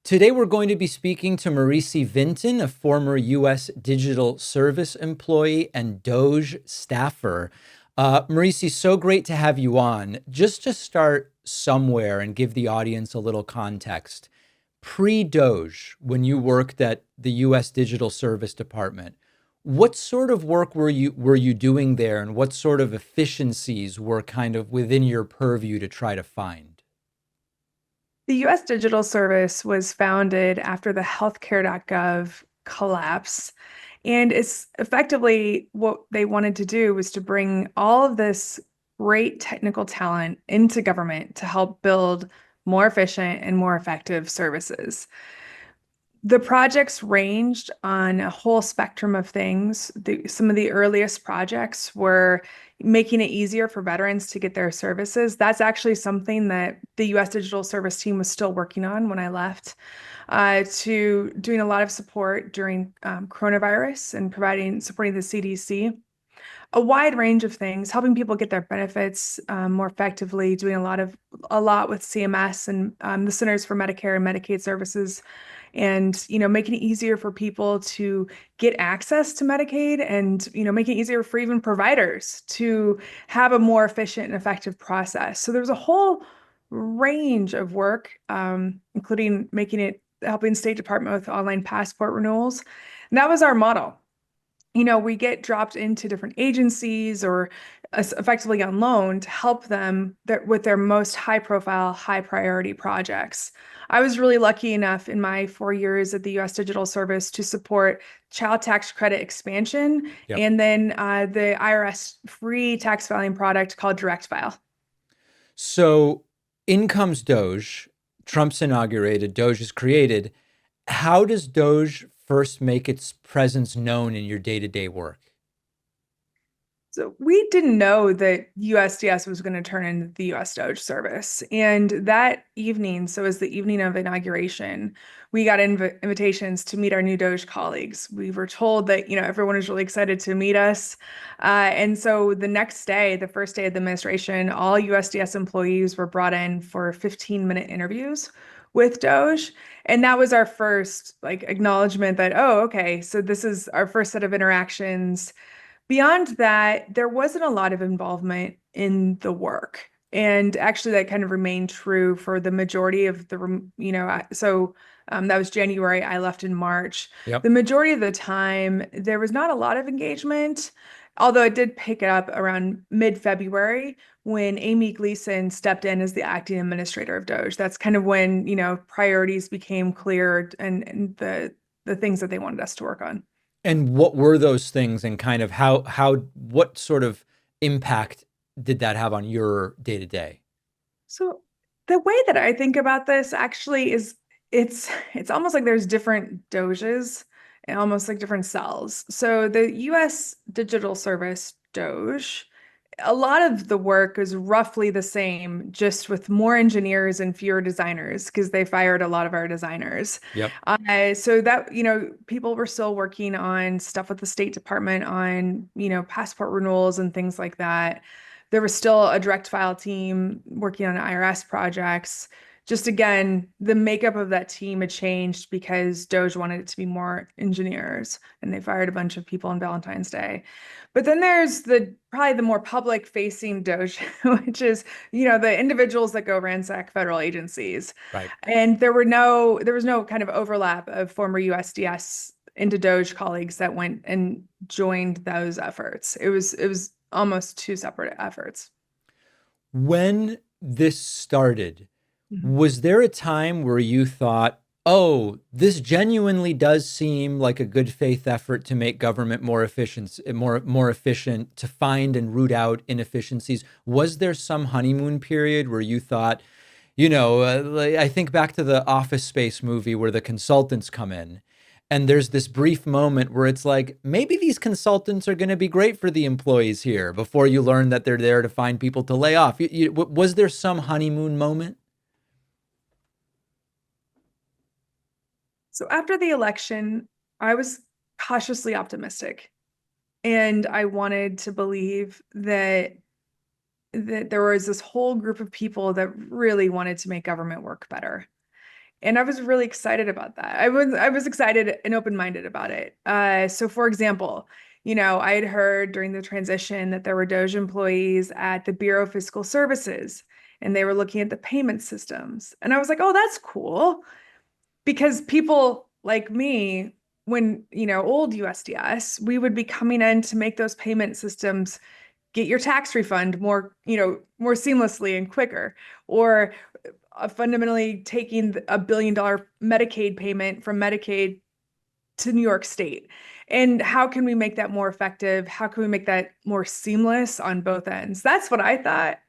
Today, we're going to be speaking to Merici Vinton, a former U.S. Digital Service employee and DOGE staffer. Merici, so great to have you on. Just to start somewhere and give the audience a little context, pre-DOGE, when you worked at the U.S. Digital Service Department, what sort of work were you doing there, and what sort of efficiencies were kind of within your purview to try to find? The US Digital Service was founded after the healthcare.gov collapse. And it's effectively what they wanted to do was to bring all of this great technical talent into government to help build more efficient and more effective services. The projects ranged on a whole spectrum of things. Some of the earliest projects were making it easier for veterans to get their services. That's actually something that the US Digital Service team was still working on when I left, to doing a lot of support during coronavirus and supporting the CDC. A wide range of things, helping people get their benefits more effectively, doing a lot with CMS and the Centers for Medicare and Medicaid Services, and making it easier for people to get access to Medicaid, and making it easier for even providers to have a more efficient and effective process. So there's a whole range of work, including helping State Department with online passport renewals. And that was our model. We get dropped into different agencies or effectively on loan to help them with their most high profile, high priority projects. I was really lucky enough in my 4 years at the US Digital Service to support child tax credit expansion, Yep. and then the IRS free tax filing product called Direct File. So in comes DOGE, Trump's inaugurated, DOGE is created. How does DOGE first make its presence known in your day-to-day work? So we didn't know that USDS was going to turn into the US DOGE service. And that evening, so as the evening of inauguration, we got invitations to meet our new DOGE colleagues. We were told that, everyone was really excited to meet us. And so the next day, the first day of the administration, all USDS employees were brought in for 15-minute interviews with DOGE. And that was our first acknowledgement that, oh, okay, so this is our first set of interactions. Beyond that, there wasn't a lot of involvement in the work. And actually, that kind of remained true for the majority of that was January. I left in March. Yep. The majority of the time, there was not a lot of engagement, although it did pick it up around mid-February when Amy Gleason stepped in as the acting administrator of DOGE. That's kind of when, priorities became clear, and the things that they wanted us to work on. And what were those things, and kind of what sort of impact did that have on your day to day? So the way that I think about this actually is it's almost like there's different doges and almost like different cells. So the US Digital Service Doge, a lot of the work is roughly the same, just with more engineers and fewer designers because they fired a lot of our designers. Yep. So that, people were still working on stuff with the State Department on, passport renewals and things like that. There was still a direct file team working on IRS projects. Just again, the makeup of that team had changed because DOGE wanted it to be more engineers, and they fired a bunch of people on Valentine's Day. But then there's probably the more public facing DOGE, which is, the individuals that go ransack federal agencies. Right. And there was no kind of overlap of former USDS into DOGE colleagues that went and joined those efforts. It was almost two separate efforts. When this started, Mhm. was there a time where you thought, oh, this genuinely does seem like a good faith effort to make government more efficient, to find and root out inefficiencies? Was there some honeymoon period where you thought, like, I think back to the Office Space movie where the consultants come in, and there's this brief moment where it's like, maybe these consultants are going to be great for the employees here, before you learn that they're there to find people to lay off. Was there some honeymoon moment? So after the election, I was cautiously optimistic, and I wanted to believe that there was this whole group of people that really wanted to make government work better. And I was really excited about that. I was excited and open-minded about it. So for example, I had heard during the transition that there were DOGE employees at the Bureau of Fiscal Services, and they were looking at the payment systems. And I was like, oh, that's cool. Because people like me, when, old USDS, we would be coming in to make those payment systems get your tax refund more, more seamlessly and quicker, or fundamentally taking a $1 billion Medicaid payment from Medicaid to New York State. And how can we make that more effective? How can we make that more seamless on both ends? That's what I thought.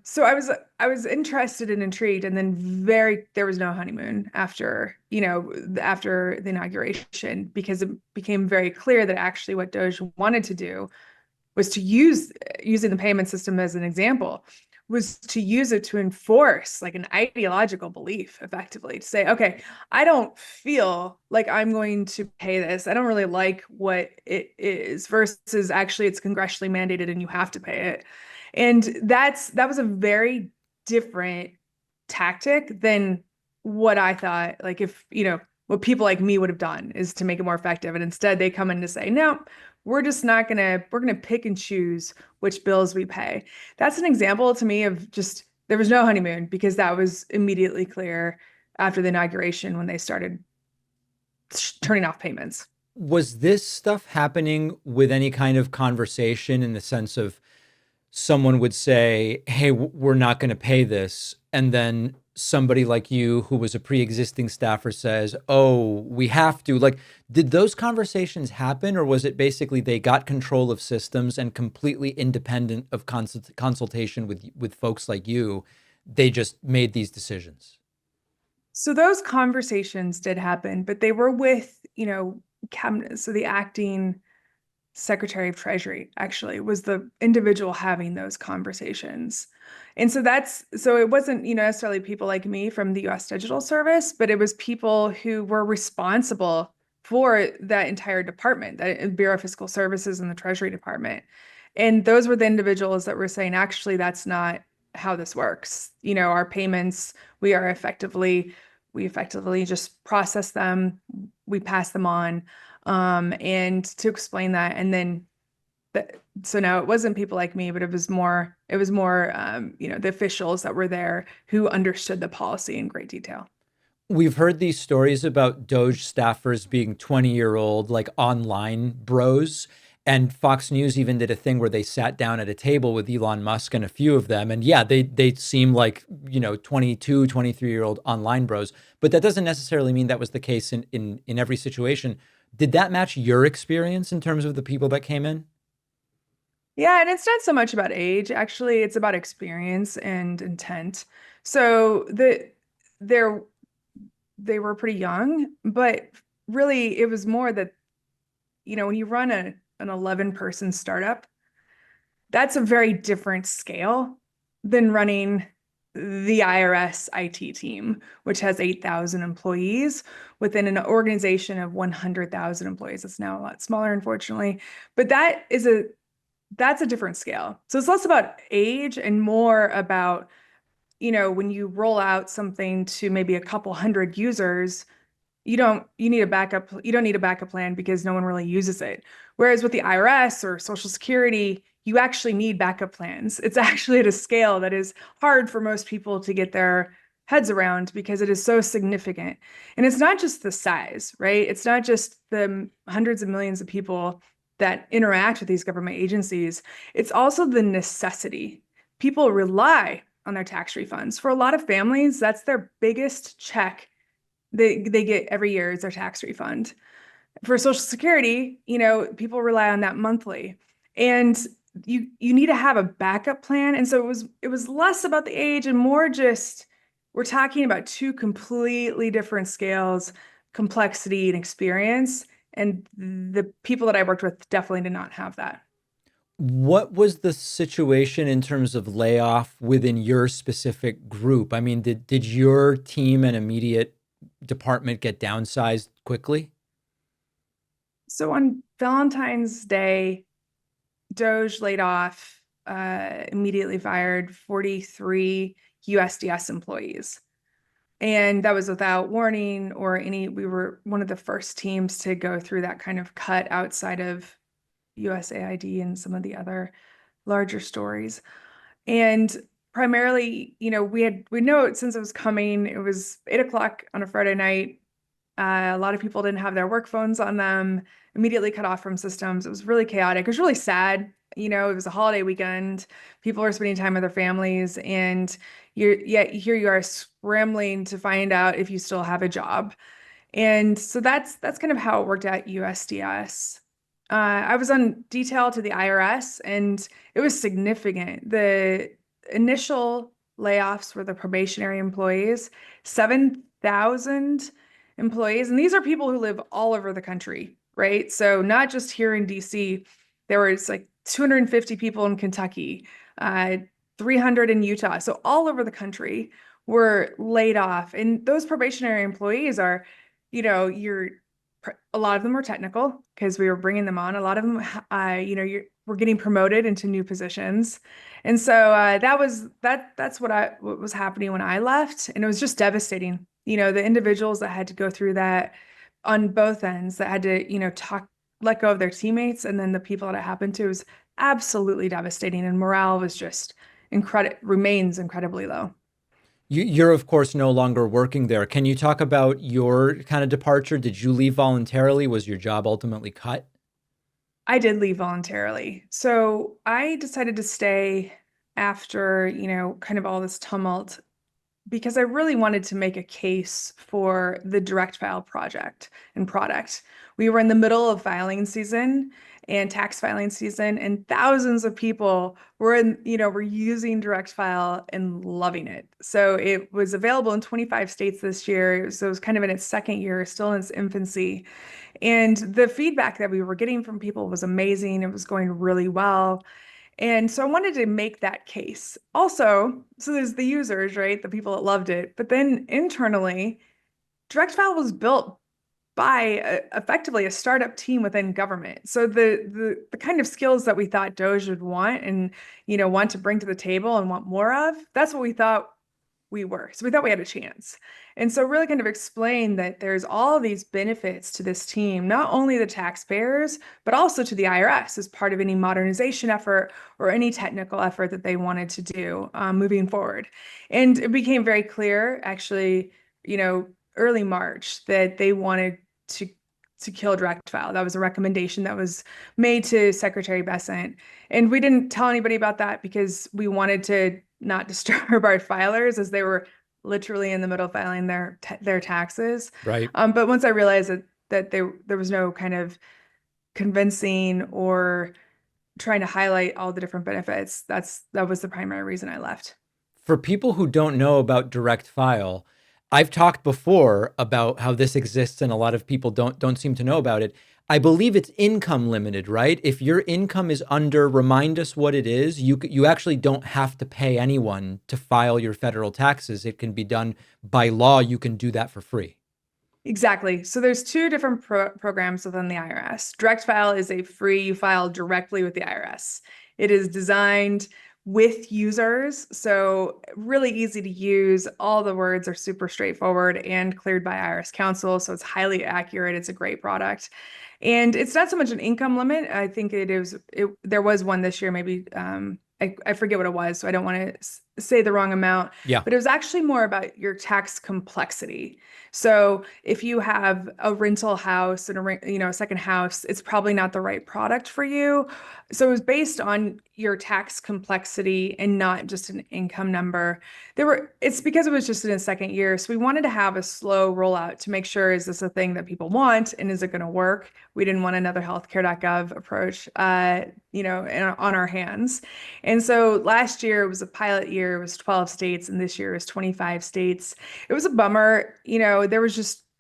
So I was interested and intrigued, and then there was no honeymoon after, after the inauguration, because it became very clear that actually what DOGE wanted to do was to using the payment system as an example, was to use it to enforce like an ideological belief, effectively, to say, okay, I don't feel like I'm going to pay this. I don't really like what it is, versus actually it's congressionally mandated and you have to pay it. And that was a very different tactic than what I thought, like, if, what people like me would have done is to make it more effective. And instead they come in to say, no, we're gonna pick and choose which bills we pay. That's an example to me of just, there was no honeymoon, because that was immediately clear after the inauguration when they started turning off payments. Was this stuff happening with any kind of conversation, in the sense of someone would say, hey, we're not going to pay this, and then somebody like you who was a pre-existing staffer says, oh, we have to? Like, did those conversations happen, or was it basically they got control of systems and, completely independent of consultation with folks like you, they just made these decisions? So those conversations did happen, but they were with, cabinet. So the acting Secretary of Treasury actually was the individual having those conversations. And so it wasn't, necessarily people like me from the US Digital Service, but it was people who were responsible for that entire department, that Bureau of Fiscal Services and the Treasury Department. And those were the individuals that were saying, actually, that's not how this works. Our payments, we effectively just process them, we pass them on. And to explain that, and then so now it wasn't people like me, but it was more the officials that were there who understood the policy in great detail. We've heard these stories about DOGE staffers being 20-year-old, like, online bros. And Fox News even did a thing where they sat down at a table with Elon Musk and a few of them. And yeah, they seem like, 22, 23-year-old online bros. But that doesn't necessarily mean that was the case in every situation. Did that match your experience in terms of the people that came in? Yeah, and it's not so much about age. Actually, it's about experience and intent. So they're they were pretty young, but really it was more that, when you run an 11-person startup, that's a very different scale than running the IRS IT team, which has 8,000 employees within an organization of 100,000 employees. It's now a lot smaller, unfortunately, but that's a different scale. So it's less about age and more about, when you roll out something to maybe a couple hundred users, you don't need a backup plan because no one really uses it. Whereas with the IRS or Social Security, you actually need backup plans. It's actually at a scale that is hard for most people to get their heads around, because it is so significant. And it's not just the size, right? It's not just the hundreds of millions of people that interact with these government agencies. It's also the necessity. People rely on their tax refunds. For a lot of families, that's their biggest check they get every year, is their tax refund. For Social Security, people rely on that monthly. And you need to have a backup plan. And so it was less about the age and more just, we're talking about two completely different scales, complexity and experience. And the people that I worked with definitely did not have that. What was the situation in terms of layoff within your specific group? I mean, did your team and immediate department get downsized quickly? So on Valentine's Day, DOGE laid off, immediately fired 43 USDS employees. And that was without warning or any, we were one of the first teams to go through that kind of cut outside of USAID and some of the other larger stories. And primarily, we know it since it was coming. It was 8 o'clock on a Friday night. A lot of people didn't have their work phones on them, immediately cut off from systems. It was really chaotic. It was really sad. It was a holiday weekend. People were spending time with their families, and here you are scrambling to find out if you still have a job. And so that's kind of how it worked at USDS. I was on detail to the IRS, and it was significant. The initial layoffs were the probationary employees, 7,000 employees. And these are people who live all over the country, right? So not just here in DC, there was like 250 people in Kentucky, 300 in Utah. So all over the country were laid off. And those probationary employees are, a lot of them were technical because we were bringing them on. A lot of them, we're getting promoted into new positions. And so that's what was happening when I left. And it was just devastating. The individuals that had to go through that on both ends, that had to, let go of their teammates, and then the people that it happened to, was absolutely devastating. And morale was just remains incredibly low. You're, of course, no longer working there. Can you talk about your kind of departure? Did you leave voluntarily? Was your job ultimately cut? I did leave voluntarily. So I decided to stay after, kind of all this tumult, because I really wanted to make a case for the direct file project and product. We were in the middle of filing season and tax filing season, and thousands of people were using direct file and loving it. So it was available in 25 states this year. So it was kind of in its second year, still in its infancy. And the feedback that we were getting from people was amazing. It was going really well. And so I wanted to make that case. Also, so there's the users, right? The people that loved it. But then internally, direct file was built by effectively a startup team within government. So the kind of skills that we thought DOGE would want and want to bring to the table and want more of, that's what we thought we were. So we thought we had a chance. And so really kind of explain that there's all these benefits to this team, not only the taxpayers, but also to the IRS as part of any modernization effort or any technical effort that they wanted to do moving forward. And it became very clear, actually, early March, that they wanted to kill direct file. That was a recommendation that was made to Secretary Bessent. And we didn't tell anybody about that because we wanted to not disturb our filers as they were literally in the middle of filing their taxes. Right. But once I realized that there was no kind of convincing or trying to highlight all the different benefits, that was the primary reason I left. For people who don't know about direct file, I've talked before about how this exists and a lot of people don't seem to know about it. I believe it's income limited, right? If your income is under, remind us what it is, you actually don't have to pay anyone to file your federal taxes. It can be done by law. You can do that for free. Exactly. So there's two different programs within the IRS. Direct file is a free, you file directly with the IRS. It is designed with users, so really easy to use. All the words are super straightforward and cleared by IRS counsel, so it's highly accurate. It's a great product. And it's not so much an income limit. I think there was one this year, maybe I forget what it was, so I don't want to say the wrong amount. Yeah. But it was actually more about your tax complexity. So if you have a rental house and a second house, it's probably not the right product for you. So it was based on your tax complexity and not just an income number. It's because it was just in a second year. So we wanted to have a slow rollout to make sure, is this a thing that people want and is it going to work? We didn't want another healthcare.gov approach, on our hands. And so last year it was a pilot year. It was 12 states, and this year is 25 states. It was a bummer.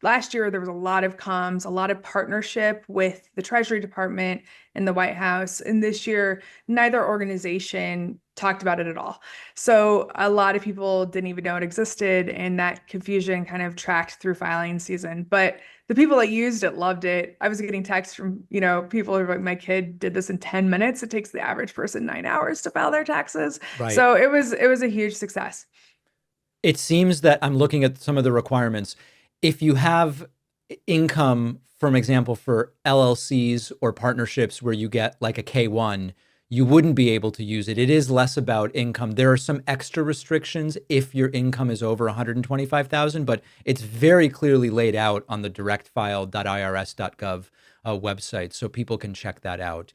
Last year there was a lot of comms, a lot of partnership with the Treasury Department and the White House. And this year, neither organization talked about it at all. So a lot of people didn't even know it existed, and that confusion kind of tracked through filing season. But the people that used it loved it. I was getting texts from, people who were like, my kid did this in 10 minutes. It takes the average person 9 hours to file their taxes. Right. So it was a huge success. It seems that I'm looking at some of the requirements. If you have income, for example, for LLCs or partnerships where you get like a K1, you wouldn't be able to use it. It is less about income. There are some extra restrictions if your income is over 125,000, but it's very clearly laid out on the directfile.irs.gov website, so people can check that out.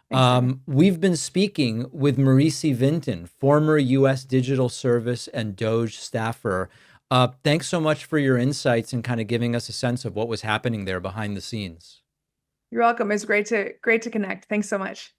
Thanks, David. We've been speaking with Merici Vinton, former U.S. Digital Service and DOGE staffer. Thanks so much for your insights and kind of giving us a sense of what was happening there behind the scenes. You're welcome. It's great to connect. Thanks so much.